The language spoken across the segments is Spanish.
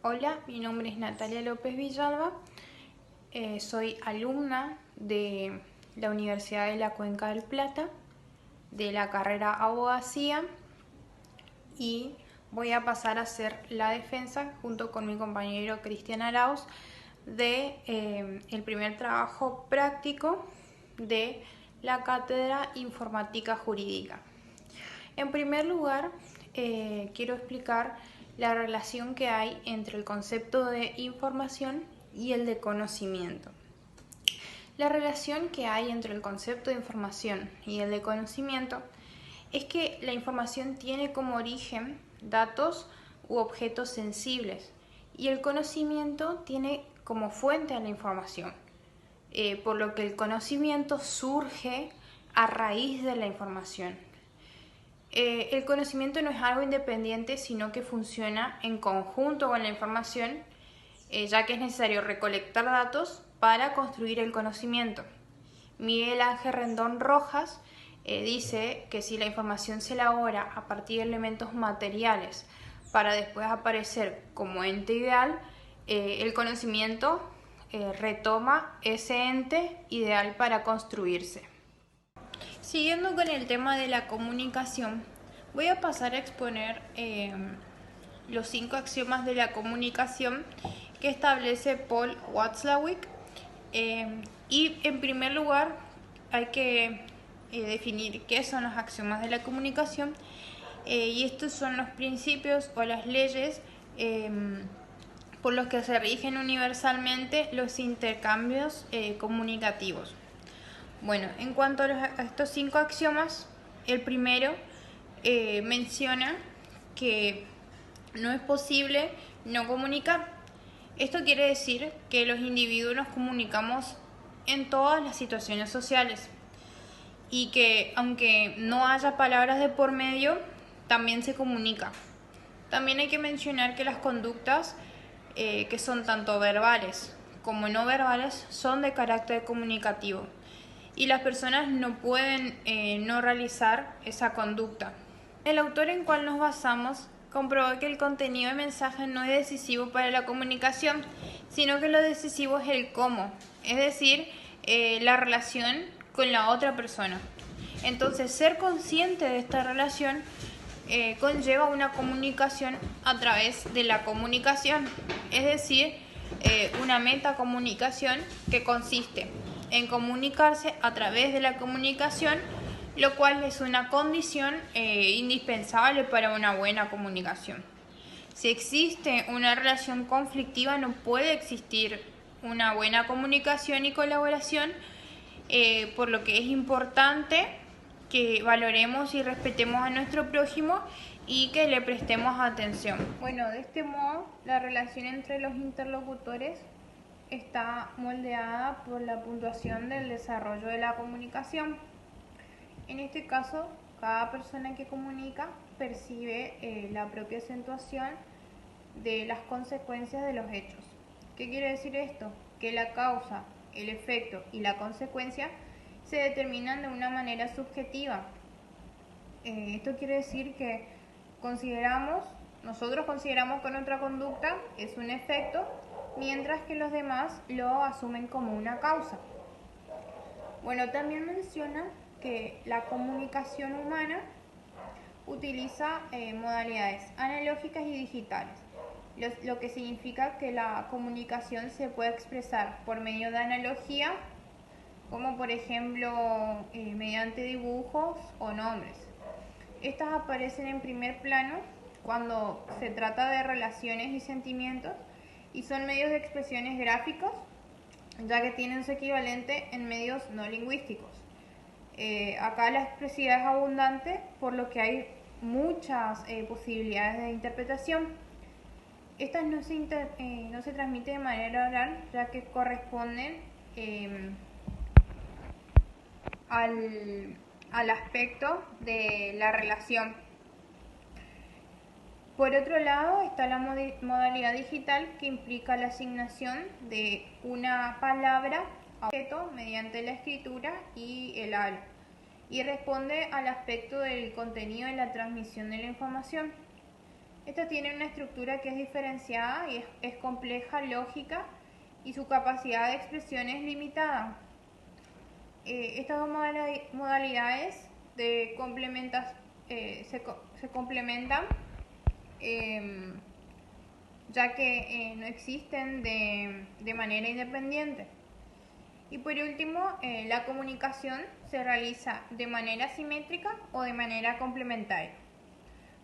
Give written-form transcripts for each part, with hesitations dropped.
Hola, mi nombre es Natalia López Villalba, soy alumna de la Universidad de la Cuenca del Plata, de la carrera Abogacía, y voy a pasar a hacer la defensa junto con mi compañero Cristian Arauz de el primer trabajo práctico de la cátedra Informática Jurídica. En primer lugar, quiero explicar la relación que hay entre el concepto de información y el de conocimiento. La relación que hay entre el concepto de información y el de conocimiento es que la información tiene como origen datos u objetos sensibles y el conocimiento tiene como fuente a la información, por lo que el conocimiento surge a raíz de la información. El conocimiento no es algo independiente, sino que funciona en conjunto con la información, ya que es necesario recolectar datos para construir el conocimiento. Miguel Ángel Rendón Rojas dice que si la información se elabora a partir de elementos materiales para después aparecer como ente ideal, el conocimiento retoma ese ente ideal para construirse. Siguiendo con el tema de la comunicación, voy a pasar a exponer los 5 axiomas de la comunicación que establece Paul Watzlawick. Y en primer lugar hay que definir qué son los axiomas de la comunicación, y estos son los principios o las leyes por los que se rigen universalmente los intercambios comunicativos. Bueno, en cuanto a estos 5 axiomas, el primero menciona que no es posible no comunicar. Esto quiere decir que los individuos nos comunicamos en todas las situaciones sociales y que aunque no haya palabras de por medio, también se comunica. También hay que mencionar que las conductas que son tanto verbales como no verbales son de carácter comunicativo y las personas no pueden no realizar esa conducta. El autor en cual nos basamos comprobó que el contenido de mensaje no es decisivo para la comunicación, sino que lo decisivo es el cómo, es decir, la relación con la otra persona. Entonces, ser consciente de esta relación conlleva una comunicación a través de la comunicación, es decir, una metacomunicación que consiste en comunicarse a través de la comunicación, lo cual es una condición indispensable para una buena comunicación. Si existe una relación conflictiva, no puede existir una buena comunicación y colaboración, por lo que es importante que valoremos y respetemos a nuestro prójimo y que le prestemos atención. Bueno, de este modo, la relación entre los interlocutores está moldeada por la puntuación del desarrollo de la comunicación. En este caso, cada persona que comunica percibe la propia acentuación de las consecuencias de los hechos. ¿Qué quiere decir esto? Que la causa, el efecto y la consecuencia se determinan de una manera subjetiva. Esto quiere decir que nosotros consideramos que nuestra conducta es un efecto, mientras que los demás lo asumen como una causa. Bueno, también menciona que la comunicación humana utiliza modalidades analógicas y digitales, lo que significa que la comunicación se puede expresar por medio de analogía, como por ejemplo mediante dibujos o nombres. Estas aparecen en primer plano cuando se trata de relaciones y sentimientos y son medios de expresiones gráficos, ya que tienen su equivalente en medios no lingüísticos. Acá la expresividad es abundante, por lo que hay muchas posibilidades de interpretación. Estas no se transmiten de manera oral, ya que corresponden al aspecto de la relación. Por otro lado está la modalidad digital, que implica la asignación de una palabra a un objeto mediante la escritura y el habla, y responde al aspecto del contenido de la transmisión de la información. Esta tiene una estructura que es diferenciada y es compleja, lógica, y su capacidad de expresión es limitada. Estas dos modalidades se complementan, eh, ya que no existen de manera independiente. Y por último, la comunicación se realiza de manera simétrica o de manera complementaria.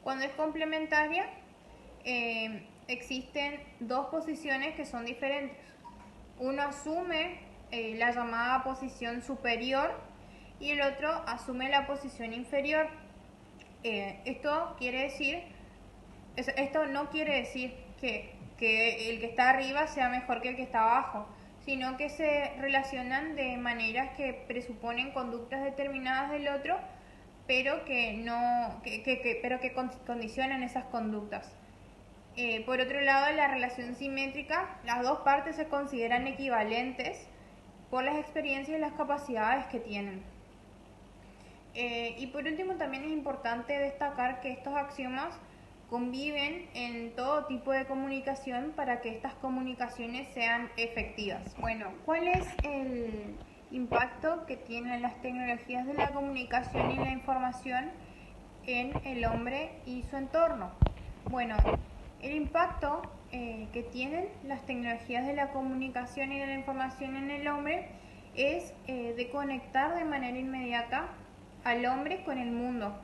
Cuando es complementaria, existen dos posiciones que son diferentes. Uno asume la llamada posición superior y el otro asume la posición inferior. Esto no quiere decir que el que está arriba sea mejor que el que está abajo, sino que se relacionan de maneras que presuponen conductas determinadas del otro, pero que condicionan esas conductas. Por otro lado, la relación simétrica, las dos partes se consideran equivalentes por las experiencias y las capacidades que tienen. Y por último, también es importante destacar que estos axiomas conviven en todo tipo de comunicación para que estas comunicaciones sean efectivas. Bueno, ¿cuál es el impacto que tienen las tecnologías de la comunicación y la información en el hombre y su entorno? Bueno, el impacto que tienen las tecnologías de la comunicación y de la información en el hombre es de conectar de manera inmediata al hombre con el mundo.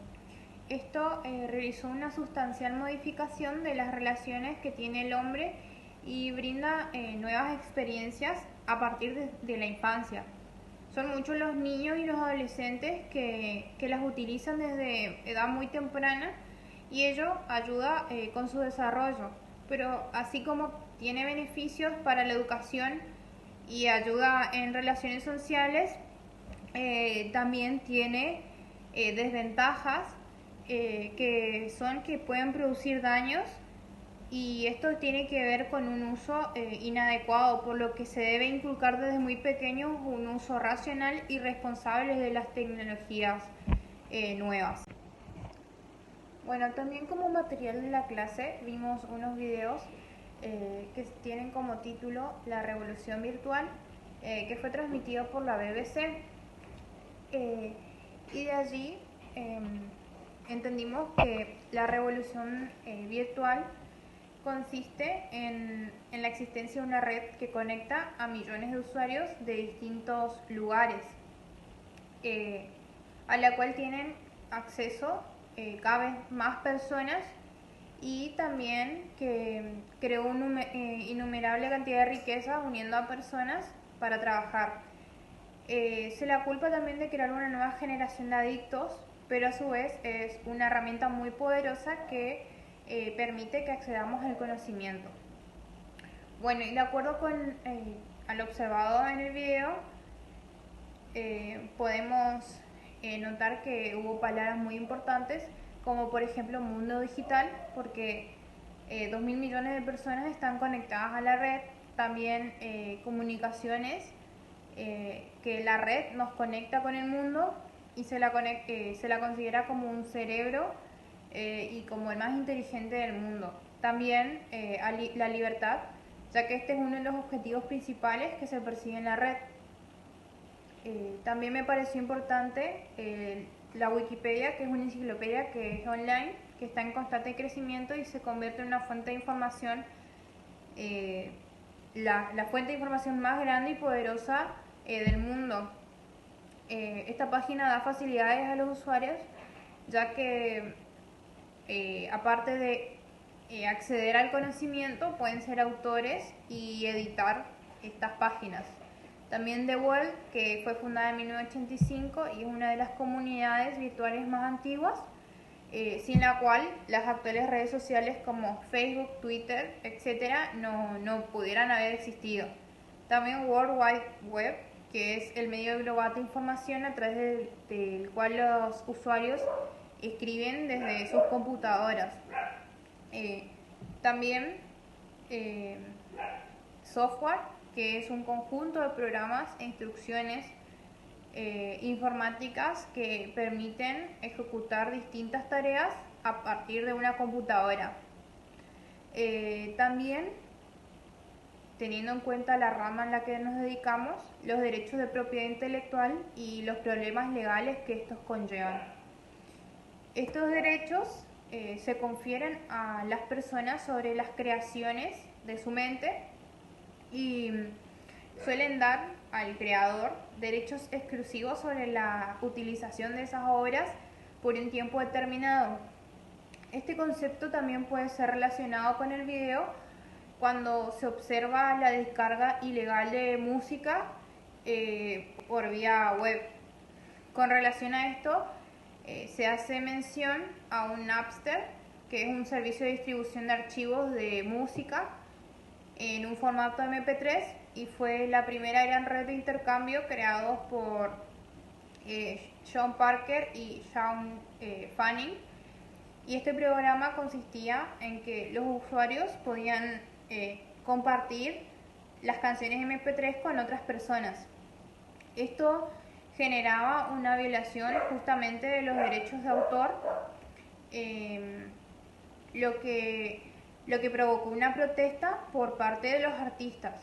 Esto realizó una sustancial modificación de las relaciones que tiene el hombre y brinda nuevas experiencias a partir de la infancia. Son muchos los niños y los adolescentes que las utilizan desde edad muy temprana y ello ayuda con su desarrollo. Pero así como tiene beneficios para la educación y ayuda en relaciones sociales, también tiene desventajas que pueden producir daños, y esto tiene que ver con un uso inadecuado, por lo que se debe inculcar desde muy pequeños un uso racional y responsable de las tecnologías nuevas. Bueno, también como material de la clase vimos unos videos que tienen como título La Revolución Virtual, que fue transmitido por la BBC. Y de allí entendimos que la revolución virtual consiste en la existencia de una red que conecta a millones de usuarios de distintos lugares, eh, a la cual tienen acceso cada vez más personas, y también que creó una innumerable cantidad de riqueza uniendo a personas para trabajar. Se la culpa también de crear una nueva generación de adictos, pero a su vez es una herramienta muy poderosa que permite que accedamos al conocimiento. Bueno, y de acuerdo con al observado en el video, podemos notar que hubo palabras muy importantes, como por ejemplo mundo digital, porque 2.000 millones de personas están conectadas a la red. También comunicaciones, que la red nos conecta con el mundo y se la considera como un cerebro y como el más inteligente del mundo. También la libertad, ya que este es uno de los objetivos principales que se persigue en la red. También me pareció importante la Wikipedia, que es una enciclopedia que es online, que está en constante crecimiento y se convierte en una fuente de información, la fuente de información más grande y poderosa del mundo. Esta página da facilidades a los usuarios, ya que aparte de acceder al conocimiento, pueden ser autores y editar estas páginas. También The World, que fue fundada en 1985 y es una de las comunidades virtuales más antiguas, sin la cual las actuales redes sociales como Facebook, Twitter, etc. no pudieran haber existido. También World Wide Web, que es el medio global de información a través del cual los usuarios escriben desde sus computadoras. También software, que es un conjunto de programas e instrucciones informáticas que permiten ejecutar distintas tareas a partir de una computadora. También, teniendo en cuenta la rama en la que nos dedicamos, los derechos de propiedad intelectual y los problemas legales que estos conllevan. Estos derechos se confieren a las personas sobre las creaciones de su mente y suelen dar al creador derechos exclusivos sobre la utilización de esas obras por un tiempo determinado. Este concepto también puede ser relacionado con el video cuando se observa la descarga ilegal de música por vía web. Con relación a esto, se hace mención a un Napster, que es un servicio de distribución de archivos de música en un formato MP3 y fue la primera gran red de intercambio creados por Sean Parker y Sean Fanning. Y este programa consistía en que los usuarios podían compartir las canciones MP3 con otras personas. Esto generaba una violación justamente de los derechos de autor, lo que provocó una protesta por parte de los artistas.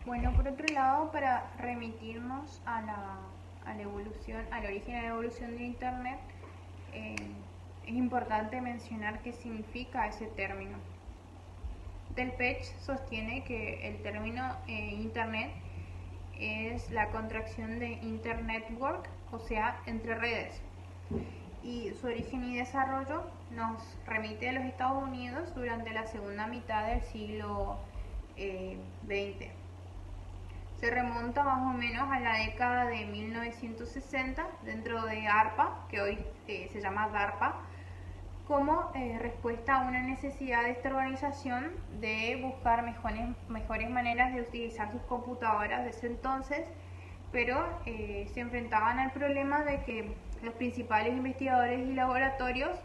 Bueno, por otro lado, para remitirnos a la evolución, al origen de la evolución de Internet, es importante mencionar qué significa ese término. Delpech sostiene que el término Internet es la contracción de Internetwork, o sea, entre redes. Y su origen y desarrollo nos remite a los Estados Unidos durante la segunda mitad del siglo XX. Se remonta más o menos a la década de 1960 dentro de ARPA, que hoy se llama DARPA, como respuesta a una necesidad de esta organización de buscar mejores maneras de utilizar sus computadoras de ese entonces, pero se enfrentaban al problema de que los principales investigadores y laboratorios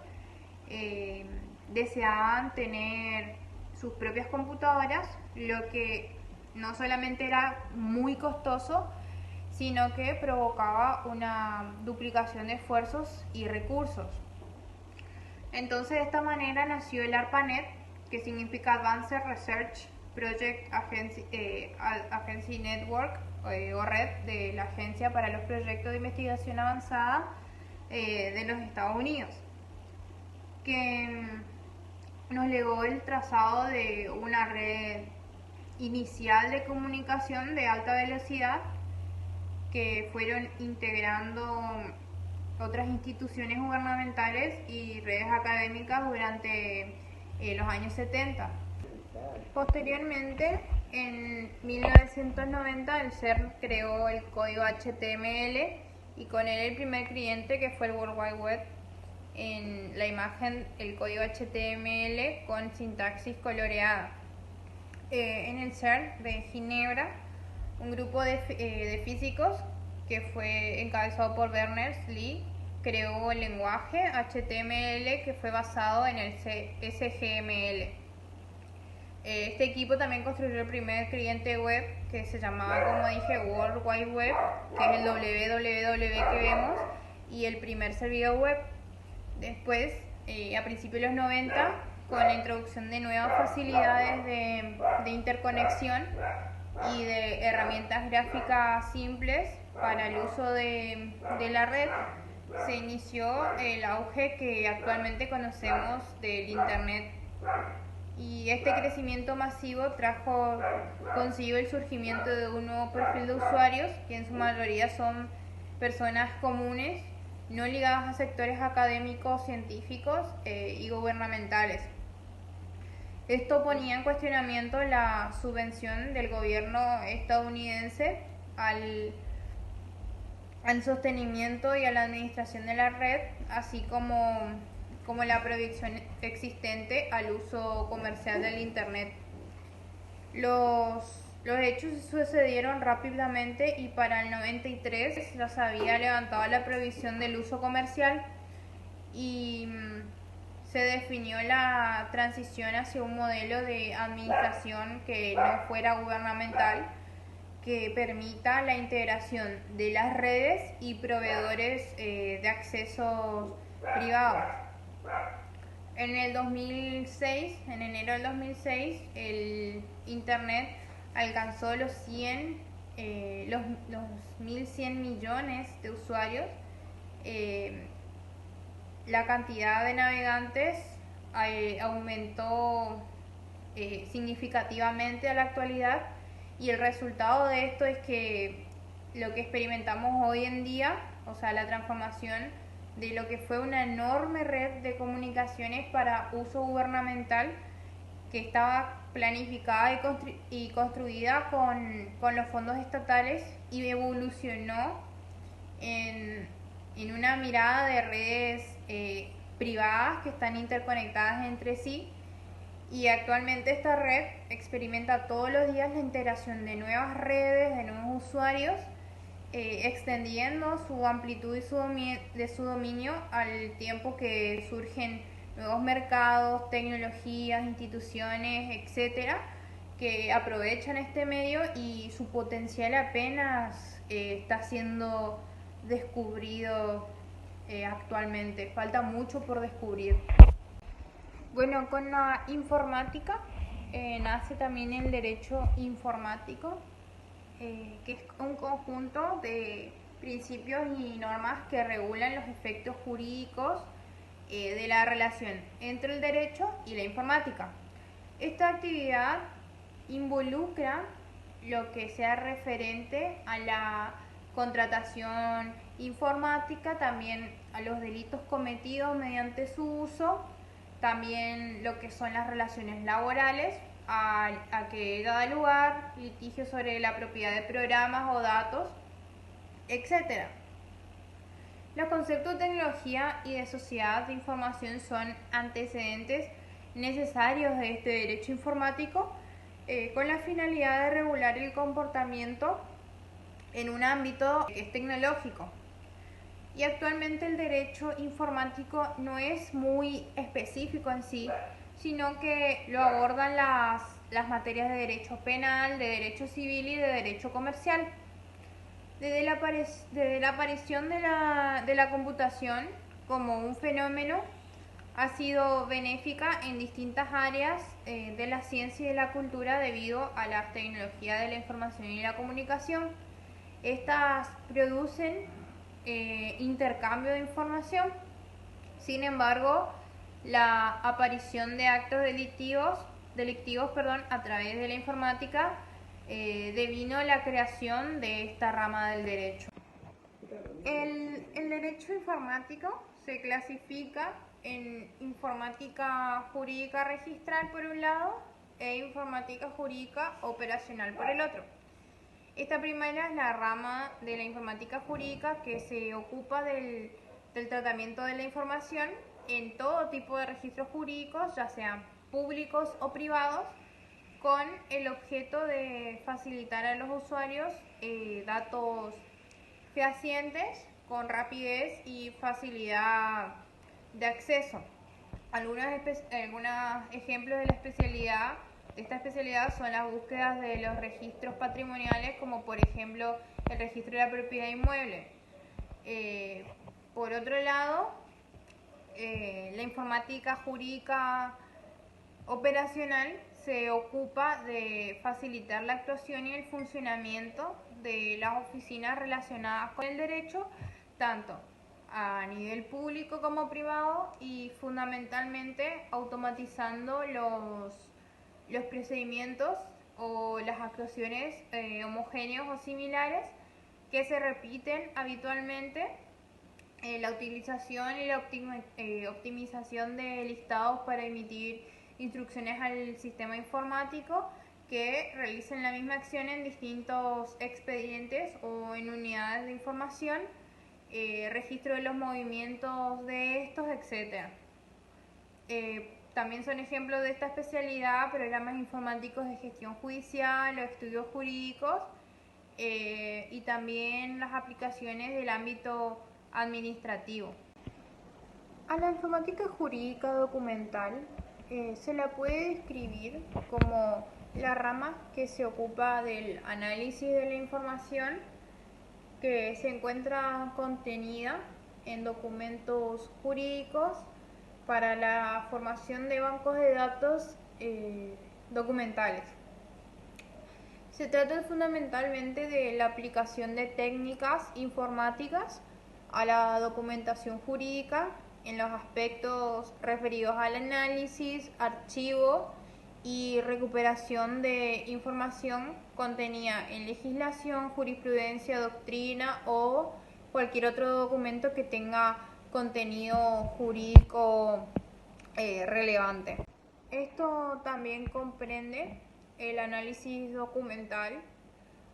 deseaban tener sus propias computadoras, lo que no solamente era muy costoso, sino que provocaba una duplicación de esfuerzos y recursos. Entonces, de esta manera nació el ARPANET, que significa Advanced Research Project Agency Network, o red de la Agencia para los Proyectos de Investigación Avanzada de los Estados Unidos, que nos legó el trazado de una red inicial de comunicación de alta velocidad que fueron integrando otras instituciones gubernamentales y redes académicas durante los años 70. Posteriormente, en 1990, el CERN creó el código HTML y con él el primer cliente, que fue el World Wide Web. En la imagen, el código HTML con sintaxis coloreada. En el CERN de Ginebra, un grupo de físicos que fue encabezado por Berners-Lee creó el lenguaje HTML, que fue basado en el SGML. Este equipo también construyó el primer cliente web, que se llamaba, como dije, World Wide Web, que es el www que vemos, y el primer servidor web. Después, a principios de los 90, con la introducción de nuevas facilidades de interconexión y de herramientas gráficas simples para el uso de la red, se inició el auge que actualmente conocemos del Internet. Y este crecimiento masivo trajo consigo el surgimiento de un nuevo perfil de usuarios, que en su mayoría son personas comunes, no ligadas a sectores académicos, científicos y gubernamentales. Esto ponía en cuestionamiento la subvención del gobierno estadounidense al sostenimiento y a la administración de la red, así como la prohibición existente al uso comercial del Internet. Los hechos sucedieron rápidamente y para el 93 ya se había levantado la prohibición del uso comercial y se definió la transición hacia un modelo de administración que no fuera gubernamental, que permita la integración de las redes y proveedores de acceso privados. En el 2006, en enero del 2006, el Internet alcanzó los 1.100 millones de usuarios. Eh, la cantidad de navegantes aumentó significativamente a la actualidad, y el resultado de esto es que lo que experimentamos hoy en día, o sea, la transformación de lo que fue una enorme red de comunicaciones para uso gubernamental, que estaba planificada y construida con los fondos estatales, y evolucionó en, en una mirada de redes privadas que están interconectadas entre sí. Y actualmente esta red experimenta todos los días la integración de nuevas redes, de nuevos usuarios, extendiendo su amplitud y su dominio al tiempo que surgen nuevos mercados, tecnologías, instituciones, etcétera, que aprovechan este medio, y su potencial apenas está siendo descubrido actualmente. Falta mucho por descubrir. Bueno, con la informática nace también el derecho informático, que es un conjunto de principios y normas que regulan los efectos jurídicos de la relación entre el derecho y la informática. Esta actividad involucra lo que sea referente a la contratación informática, también a los delitos cometidos mediante su uso, también lo que son las relaciones laborales, a que da lugar litigios sobre la propiedad de programas o datos, etc. Los conceptos de tecnología y de sociedad de información son antecedentes necesarios de este derecho informático, con la finalidad de regular el comportamiento en un ámbito que es tecnológico. Y actualmente el derecho informático no es muy específico en sí, sino que lo abordan las materias de derecho penal, de derecho civil y de derecho comercial. Desde la aparición de la computación como un fenómeno, ha sido benéfica en distintas áreas de la ciencia y de la cultura, debido a las tecnologías de la información y la comunicación. Estas producen intercambio de información. Sin embargo, la aparición de actos delictivos a través de la informática devino la creación de esta rama del derecho. El derecho informático se clasifica en informática jurídica registral por un lado e informática jurídica operacional por el otro. Esta primera es la rama de la informática jurídica que se ocupa del tratamiento de la información en todo tipo de registros jurídicos, ya sean públicos o privados, con el objeto de facilitar a los usuarios datos fehacientes con rapidez y facilidad de acceso. Algunos ejemplos de esta especialidad son las búsquedas de los registros patrimoniales, como por ejemplo el registro de la propiedad inmueble. Por otro lado, la informática jurídica operacional se ocupa de facilitar la actuación y el funcionamiento de las oficinas relacionadas con el derecho, tanto a nivel público como privado, y fundamentalmente automatizando los procedimientos o las actuaciones homogéneos o similares que se repiten habitualmente, la utilización y la optimización de listados para emitir instrucciones al sistema informático que realicen la misma acción en distintos expedientes o en unidades de información, registro de los movimientos de estos, etc. También son ejemplos de esta especialidad programas informáticos de gestión judicial o estudios jurídicos, y también las aplicaciones del ámbito administrativo. A la informática jurídica documental se la puede describir como la rama que se ocupa del análisis de la información que se encuentra contenida en documentos jurídicos, para la formación de bancos de datos documentales. Se trata fundamentalmente de la aplicación de técnicas informáticas a la documentación jurídica en los aspectos referidos al análisis, archivo y recuperación de información contenida en legislación, jurisprudencia, doctrina o cualquier otro documento que tenga contenido jurídico relevante. Esto también comprende el análisis documental,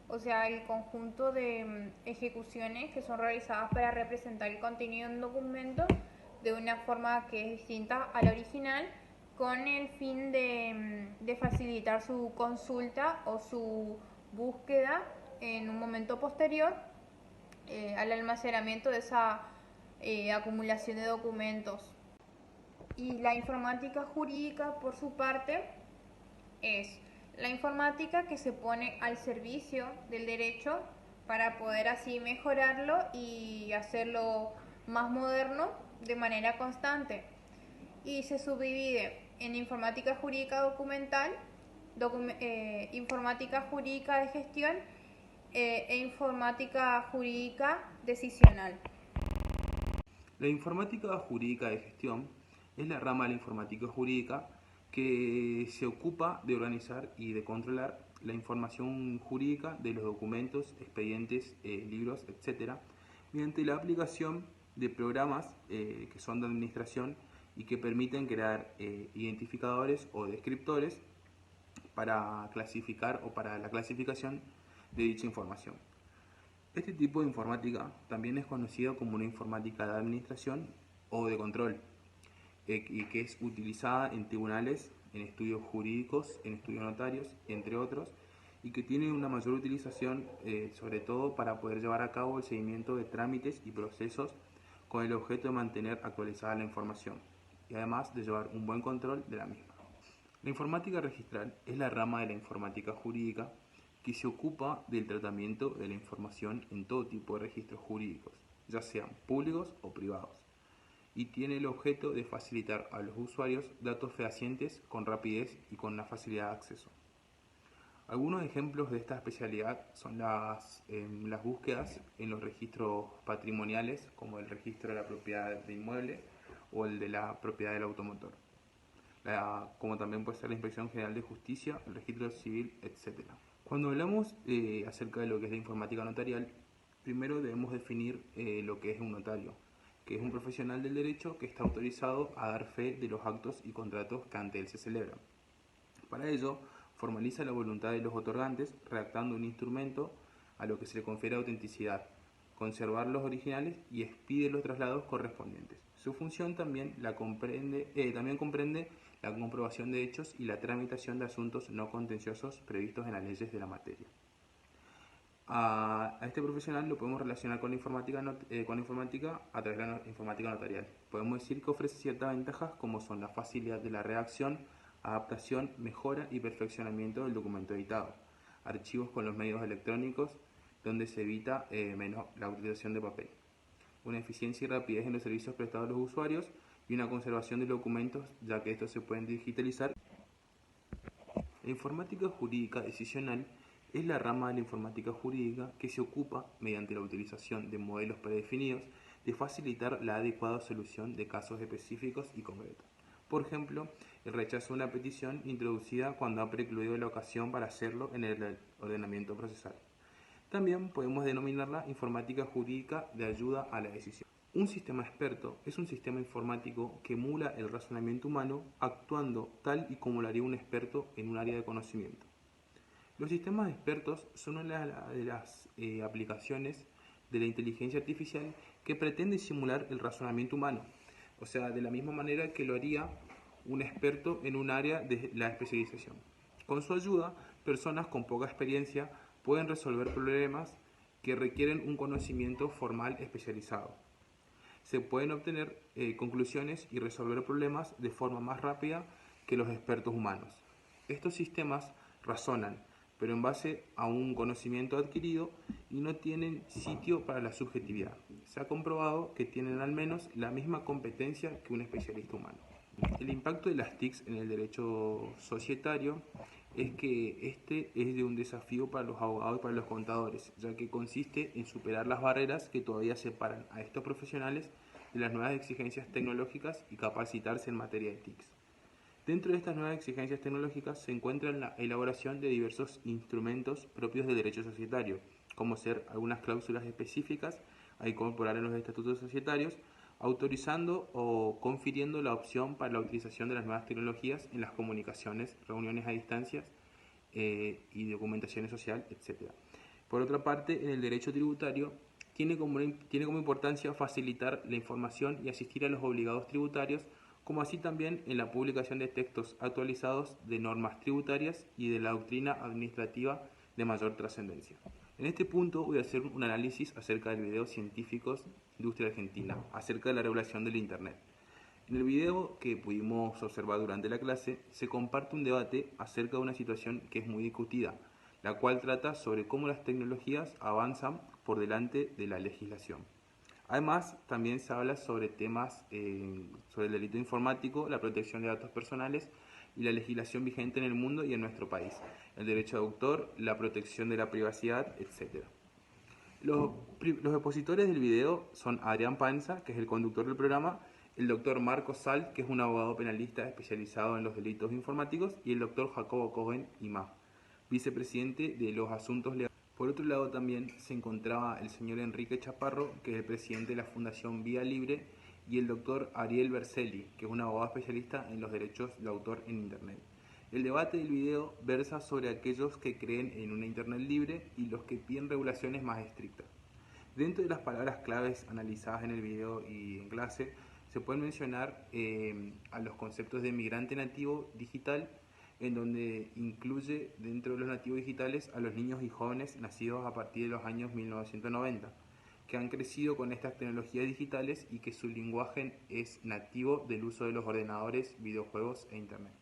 o sea, el conjunto de ejecuciones que son realizadas para representar el contenido de un documento de una forma que es distinta a la original, con el fin de facilitar su consulta o su búsqueda en un momento posterior al almacenamiento de esa acumulación de documentos. Y la informática jurídica, por su parte, es la informática que se pone al servicio del derecho para poder así mejorarlo y hacerlo más moderno de manera constante. Y se subdivide en informática jurídica documental, informática jurídica de gestión e informática jurídica decisional. La informática jurídica de gestión es la rama de la informática jurídica que se ocupa de organizar y de controlar la información jurídica de los documentos, expedientes, libros, etc., mediante la aplicación de programas que son de administración y que permiten crear identificadores o descriptores para clasificar o para la clasificación de dicha información. Este tipo de informática también es conocido como una informática de administración o de control, y que es utilizada en tribunales, en estudios jurídicos, en estudios notarios, entre otros, y que tiene una mayor utilización sobre todo para poder llevar a cabo el seguimiento de trámites y procesos con el objeto de mantener actualizada la información y además de llevar un buen control de la misma. La informática registral es la rama de la informática jurídica que se ocupa del tratamiento de la información en todo tipo de registros jurídicos, ya sean públicos o privados, y tiene el objeto de facilitar a los usuarios datos fehacientes con rapidez y con una facilidad de acceso. Algunos ejemplos de esta especialidad son las búsquedas en los registros patrimoniales, como el registro de la propiedad de inmueble o el de la propiedad del automotor, como también puede ser la Inspección General de Justicia, el registro civil, etc. Cuando hablamos acerca de lo que es la informática notarial, primero debemos definir lo que es un notario, que es un profesional del derecho que está autorizado a dar fe de los actos y contratos que ante él se celebran. Para ello, formaliza la voluntad de los otorgantes redactando un instrumento a lo que se le confiere autenticidad, conservar los originales y expide los traslados correspondientes. Su función también comprende la comprobación de hechos y la tramitación de asuntos no contenciosos previstos en las leyes de la materia. A este profesional lo podemos relacionar con la informática a través de la informática notarial. Podemos decir que ofrece ciertas ventajas como son la facilidad de la redacción, adaptación, mejora y perfeccionamiento del documento editado, archivos con los medios electrónicos donde se evita menos la utilización de papel, una eficiencia y rapidez en los servicios prestados a los usuarios y una conservación de documentos ya que estos se pueden digitalizar. La informática jurídica decisional es la rama de la informática jurídica que se ocupa, mediante la utilización de modelos predefinidos, de facilitar la adecuada solución de casos específicos y concretos. Por ejemplo, el rechazo de una petición introducida cuando ha precluido la ocasión para hacerlo en el ordenamiento procesal. También podemos denominarla informática jurídica de ayuda a la decisión. Un sistema experto es un sistema informático que emula el razonamiento humano actuando tal y como lo haría un experto en un área de conocimiento. Los sistemas expertos son una de las aplicaciones de la inteligencia artificial que pretende simular el razonamiento humano, o sea, de la misma manera que lo haría un experto en un área de la especialización. Con su ayuda, personas con poca experiencia pueden resolver problemas que requieren un conocimiento formal especializado. Se pueden obtener conclusiones y resolver problemas de forma más rápida que los expertos humanos. Estos sistemas razonan, pero en base a un conocimiento adquirido y no tienen sitio para la subjetividad. Se ha comprobado que tienen al menos la misma competencia que un especialista humano. El impacto de las TICs en el derecho societario es que este es de un desafío para los abogados y para los contadores, ya que consiste en superar las barreras que todavía separan a estos profesionales de las nuevas exigencias tecnológicas y capacitarse en materia de TICs. Dentro de estas nuevas exigencias tecnológicas se encuentra la elaboración de diversos instrumentos propios del derecho societario, como ser algunas cláusulas específicas a incorporar en los estatutos societarios, autorizando o confiriendo la opción para la utilización de las nuevas tecnologías en las comunicaciones, reuniones a distancias y documentación social, etc. Por otra parte, en el derecho tributario tiene como importancia facilitar la información y asistir a los obligados tributarios, como así también en la publicación de textos actualizados de normas tributarias y de la doctrina administrativa de mayor trascendencia. En este punto voy a hacer un análisis acerca del video Científicos Industria Argentina, acerca de la regulación del Internet. En el video que pudimos observar durante la clase, se comparte un debate acerca de una situación que es muy discutida, la cual trata sobre cómo las tecnologías avanzan por delante de la legislación. Además, también se habla sobre temas sobre el delito informático, la protección de datos personales y la legislación vigente en el mundo y en nuestro país, el derecho de autor, la protección de la privacidad, etc. Los expositores del video son Adrián Panza, que es el conductor del programa, el doctor Marco Sal, que es un abogado penalista especializado en los delitos informáticos, y el doctor Jacobo Cohen Imá, vicepresidente de los asuntos legales. Por otro lado también se encontraba el señor Enrique Chaparro, que es el presidente de la Fundación Vía Libre, y el doctor Ariel Berselli, que es un abogado especialista en los derechos de autor en Internet. El debate del video versa sobre aquellos que creen en una Internet libre y los que piden regulaciones más estrictas. Dentro de las palabras claves analizadas en el video y en clase, se pueden mencionar a los conceptos de migrante nativo digital, en donde incluye dentro de los nativos digitales a los niños y jóvenes nacidos a partir de los años 1990, que han crecido con estas tecnologías digitales y que su lenguaje es nativo del uso de los ordenadores, videojuegos e Internet.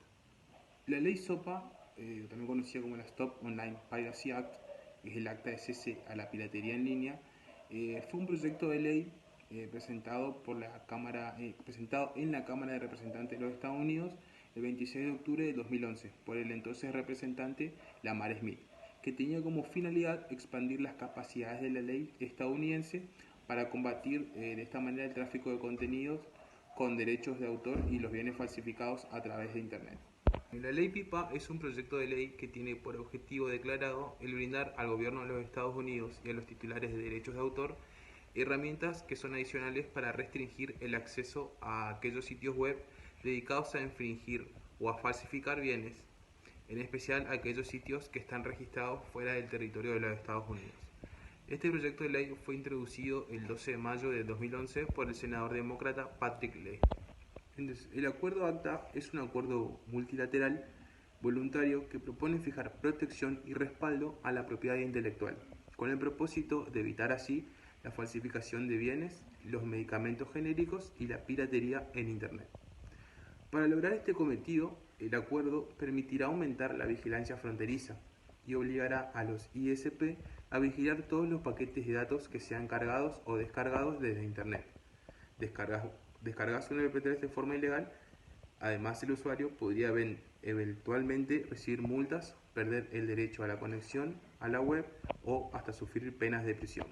La ley SOPA, también conocida como la Stop Online Piracy Act, que es el acta de cese a la piratería en línea, fue un proyecto de ley presentado en la Cámara de Representantes de los Estados Unidos el 26 de octubre de 2011 por el entonces representante Lamar Smith, que tenía como finalidad expandir las capacidades de la ley estadounidense para combatir de esta manera el tráfico de contenidos con derechos de autor y los bienes falsificados a través de Internet. La ley PIPA es un proyecto de ley que tiene por objetivo declarado el brindar al gobierno de los Estados Unidos y a los titulares de derechos de autor herramientas que son adicionales para restringir el acceso a aquellos sitios web dedicados a infringir o a falsificar bienes, en especial aquellos sitios que están registrados fuera del territorio de los Estados Unidos. Este proyecto de ley fue introducido el 12 de mayo de 2011 por el senador demócrata Patrick Leahy. Entonces, el acuerdo ACTA es un acuerdo multilateral voluntario que propone fijar protección y respaldo a la propiedad intelectual, con el propósito de evitar así la falsificación de bienes, los medicamentos genéricos y la piratería en Internet. Para lograr este cometido, el acuerdo permitirá aumentar la vigilancia fronteriza y obligará a los ISP a vigilar todos los paquetes de datos que sean cargados o descargados desde Internet. Descargarse un MP3 de forma ilegal, además el usuario podría eventualmente recibir multas, perder el derecho a la conexión a la web o hasta sufrir penas de prisión.